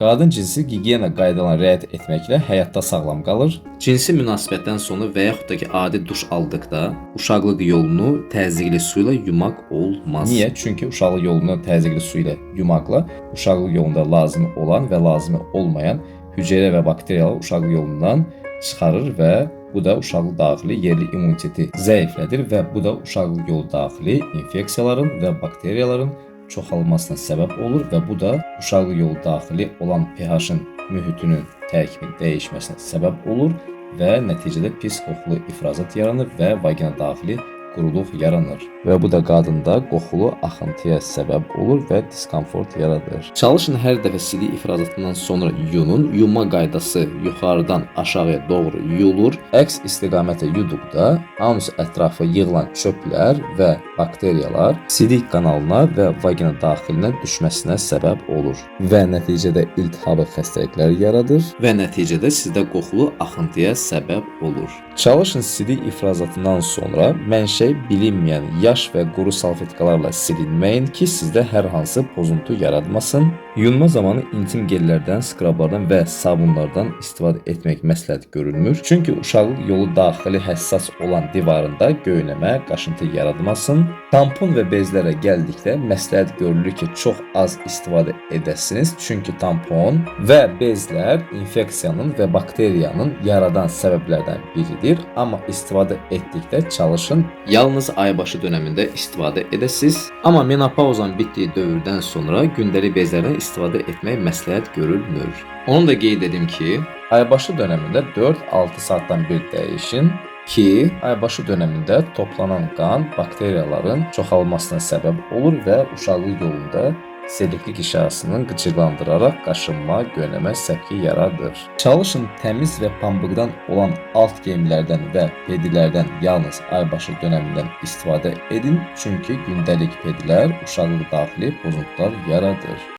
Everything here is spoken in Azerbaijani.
Qadın cinsi gigiyena qaydalarına riayət etməklə həyatda sağlam qalır. Cinsi münasibətdən sonra və yaxud da ki, adi duş aldıqda uşaqlıq yolunu təzyiqli su ilə yumaq olmaz. Niyə? Çünki uşaqlıq yolunu təzyiqli su ilə yumaqla uşaqlıq yolunda lazım olan və lazım olmayan hüceyrə və bakteriyalar uşaqlıq yolundan çıxarır və bu da uşaqlıq daxili yerli immuniteti zəiflədir və bu da uşaqlıq yolu daxili infeksiyaların və bakteriyaların çoxalmasına səbəb olur və bu da uşaqlıq yolu daxili olan pH-ın mühitinin tərkibinin dəyişməsinə səbəb olur və nəticədə pis qoxulu ifrazat yaranır və vagina daxili quruluq yaranır və bu da qadında qoxulu axıntıya səbəb olur və diskomfort yaradır. Çalışın hər dəfə sidik ifrazatından sonra yunun. Yuma qaydası yuxarıdan aşağıya doğru yuyulur. Əks istiqamətə yuduqda anus ətrafı yığılan çöplər və bakteriyalar sidik kanalına və vagina daxilinə düşməsinə səbəb olur və nəticədə iltihabi xəstəliklər yaradır və nəticədə sizdə qoxulu axıntıya səbəb olur. Çalışın sidik ifrazatından sonra mənşəyi bilinməyən yaş və quru salfetkalarla silinməyin ki, sizdə hər hansı pozuntu yaratmasın. Yunma zamanı intim gellərdən, skrablardan və sabunlardan istifadə etmək məsləhət görülmür. Çünki uşaqlıq yolu daxili həssas olan divarında göynəmə, qaşıntı yaratmasın. Tampon və bezlərə gəldikdə məsləhət görülür ki, çox az istifadə edəsiniz. Çünki tampon və bezlər infeksiyanın və bakteriyanın yaradan səbəblərdən biridir. Amma istifadə etdikdə çalışın yalnız aybaşı dönemində istifadə edəsiniz. Amma menopauzan bitdiyi dövrdən sonra gündəlik bezlərdən istifadə etmək məsləhət görülmür. Onu da qeyd edim ki, aybaşı dönemində 4-6 saatdan bir dəyişin ki, aybaşı dönemində toplanan qan bakteriyaların çoxalmasına səbəb olur və uşaqlıq yolunda seliklik işarəsinin qıcıqlandıraraq qaşınma, göynəmə səpki yaradır. Çalışın təmiz və pambıqdan olan alt geyimlərdən və pedilərdən yalnız aybaşı dönemindən istifadə edin. Çünki gündəlik pedilər uşaqlıq daxili pozuntular yaradır.